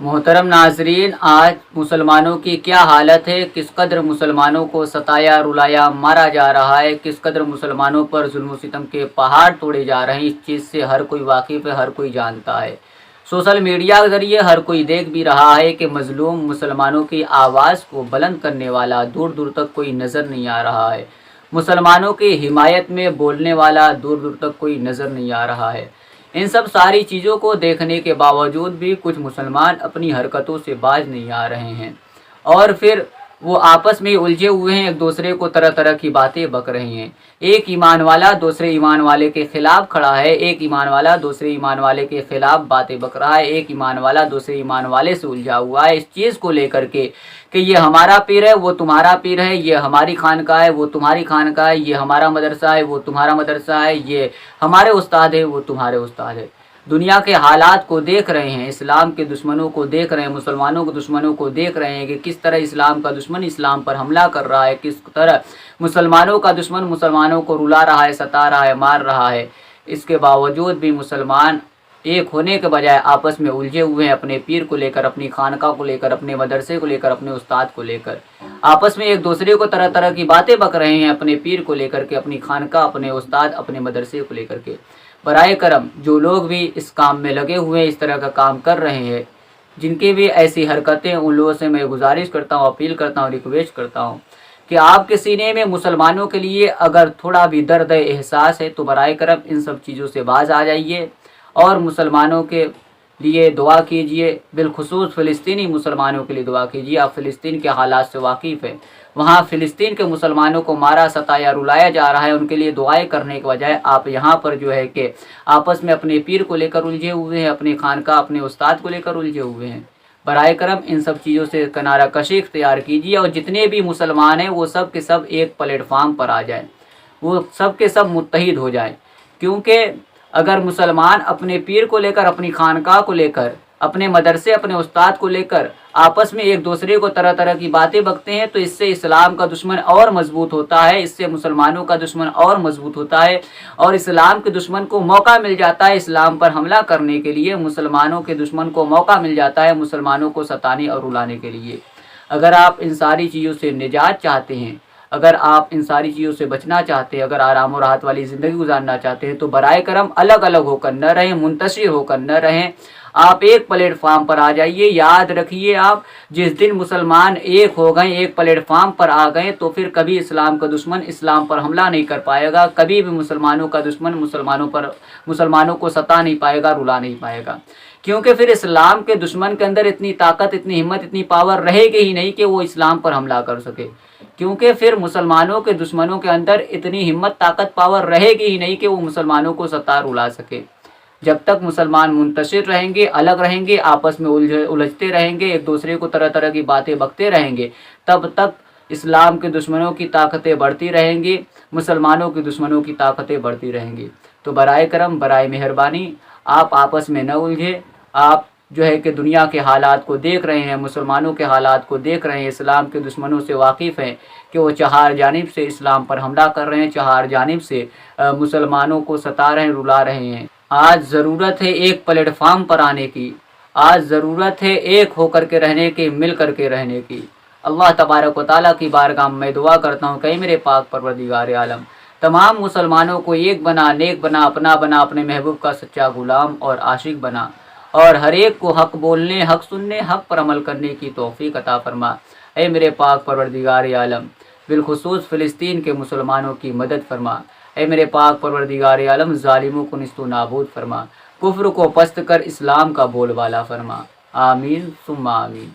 मोहतरम नाजरीन, आज मुसलमानों की क्या हालत है, किस कदर मुसलमानों को सताया रुलाया मारा जा रहा है, किस कदर मुसलमानों पर जुल्म सितम के पहाड़ तोड़े जा रहे हैं। इस चीज़ से हर कोई वाकिफ़ है, हर कोई जानता है। सोशल मीडिया के ज़रिए हर कोई देख भी रहा है कि मज़लूम मुसलमानों की आवाज़ को बुलंद करने वाला दूर दूर तक कोई नज़र नहीं आ रहा है। मुसलमानों की हिमायत में बोलने वाला दूर दूर तक कोई नज़र नहीं आ रहा है। इन सब सारी चीज़ों को देखने के बावजूद भी कुछ मुसलमान अपनी हरकतों से बाज नहीं आ रहे हैं और फिर वो आपस में उलझे हुए हैं, एक दूसरे को तरह तरह की बातें बक रहे हैं। एक ईमान वाला दूसरे ईमान वाले के खिलाफ खड़ा है, एक ईमान वाला दूसरे ईमान वाले के खिलाफ बातें बक रहा है, एक ईमान वाला दूसरे ईमान वाले से उलझा हुआ है इस चीज़ को लेकर के कि ये हमारा पीर है, वो तुम्हारा पीर है, ये हमारी खानका है, वो तुम्हारी खानका है, ये हमारा मदरसा है, वो तुम्हारा मदरसा है, ये हमारे उस्ताद है, वो तुम्हारे उस्ताद है। दुनिया के हालात को देख रहे हैं, इस्लाम के दुश्मनों को देख रहे हैं, मुसलमानों के दुश्मनों को देख रहे हैं कि किस तरह इस्लाम का दुश्मन इस्लाम पर हमला कर रहा है, किस तरह मुसलमानों का दुश्मन मुसलमानों को रुला रहा है, सता रहा है, मार रहा है। इसके बावजूद भी मुसलमान एक होने के बजाय आपस में उलझे हुए हैं, अपने पीर को लेकर, अपनी खानका को लेकर, अपने मदरसे को लेकर, अपने उस्ताद को लेकर। आपस में एक दूसरे को तरह तरह की बातें बक रहे हैं, अपने पीर को लेकर के, अपनी खानका, अपने उस्ताद, अपने मदरसे को लेकर के। बराए करम जो लोग भी इस काम में लगे हुए हैं, इस तरह का काम कर रहे हैं, जिनकी भी ऐसी हरकतें, उन लोगों से मैं गुजारिश करता हूँ, अपील करता हूँ, रिक्वेस्ट करता हूँ कि आपके सीने में मुसलमानों के लिए अगर थोड़ा भी दर्द एहसास है तो बराए करम इन सब चीज़ों से बाज आ जाइए और मुसलमानों के लिए दुआ कीजिए। बिलखुसूस फ़िलिस्तीनी मुसलमानों के लिए दुआ कीजिए। आप फ़िलिस्तीन के हालात से वाकिफ़ हैं, वहाँ फ़िलिस्तीन के मुसलमानों को मारा, सताया, रुलाया जा रहा है। उनके लिए दुआएं करने के बजाय आप यहाँ पर जो है कि आपस में अपने पीर को लेकर उलझे हुए हैं, अपने खानका, अपने उस्ताद को लेकर उलझे हुए हैं। बराए करम इन सब चीज़ों से किनारा कशी इख्तियार कीजिए और जितने भी मुसलमान हैं वो सब के सब एक प्लेटफार्म पर आ जाएँ, वो सब के सब मुत्तहिद हो जाएँ। क्योंकि अगर मुसलमान अपने पीर को लेकर, अपनी खानका को लेकर, अपने मदरसे, अपने उस्ताद को लेकर आपस में एक दूसरे को तरह तरह की बातें बकते हैं तो इससे इस्लाम का दुश्मन और मजबूत होता है, इससे मुसलमानों का दुश्मन और मजबूत होता है और इस्लाम के दुश्मन को मौका मिल जाता है इस्लाम पर हमला करने के लिए। मुसलमानों के दुश्मन को मौका मिल जाता है मुसलमानों को सताने और रुलाने के लिए। अगर आप इन सारी चीज़ों से निजात चाहते हैं, अगर आप इन सारी चीज़ों से बचना चाहते हैं, अगर आराम और राहत वाली ज़िंदगी गुजारना चाहते हैं तो बराए करम अलग अलग होकर न रहें, मुंतशिर होकर न रहें। आप एक प्लेटफार्म पर आ जाइए। याद रखिए, आप जिस दिन मुसलमान एक हो गए, एक प्लेटफार्म पर आ गए तो फिर कभी इस्लाम का दुश्मन इस्लाम पर हमला नहीं कर पाएगा, कभी भी मुसलमानों का दुश्मन मुसलमानों को सता नहीं पाएगा, रुला नहीं पाएगा। क्योंकि फिर इस्लाम के दुश्मन के अंदर इतनी ताकत, इतनी हिम्मत, इतनी पावर रहेगी ही नहीं कि वो इस्लाम पर हमला कर सके। क्योंकि फिर मुसलमानों के दुश्मनों के अंदर इतनी हिम्मत, ताकत, पावर रहेगी ही नहीं कि वो मुसलमानों को सता रुला सके। जब तक मुसलमान मुंतशिर रहेंगे, अलग रहेंगे, आपस में उलझते रहेंगे, एक दूसरे को तरह तरह की बातें बकते रहेंगे, तब तक इस्लाम के दुश्मनों की ताकतें बढ़ती रहेंगी, मुसलमानों के दुश्मनों की ताकतें बढ़ती रहेंगी। तो बराए करम, बराए मेहरबानी, आप आपस में न उलझे। आप जो है कि दुनिया के हालात को देख रहे हैं, मुसलमानों के हालात को देख रहे हैं, इस्लाम के दुश्मनों से वाकिफ़ हैं कि वो चार जानिब से इस्लाम पर हमला कर रहे हैं, चार जानिब से मुसलमानों को सता रहे हैं, रुला रहे हैं। आज ज़रूरत है एक प्लेटफार्म पर आने की, आज ज़रूरत है एक होकर के रहने की, मिल कर के रहने की। अल्लाह तबारक व तआला की बारगाह में मैं दुआ करता हूँ कि मेरे पाक परवरदिगार आलम तमाम मुसलमानों को एक बना, नेक बना, अपना बना, अपने महबूब का सच्चा गुलाम और आशिक बना और हर एक को हक बोलने, हक सुनने, हक पर अमल करने की तौफीक अता फरमा। ऐ मेरे पाक परवरदिगार आलम, बिलखुसूस फ़िलिस्तीन के मुसलमानों की मदद फरमा। ऐ मेरे पाक परवरदिगार आलम, ज़ालिमों को निस्तो नाबूद फरमा, कुफ्र को पस्त कर इस्लाम का बोलबाला फरमा। आमीन सुम्मा आमीन।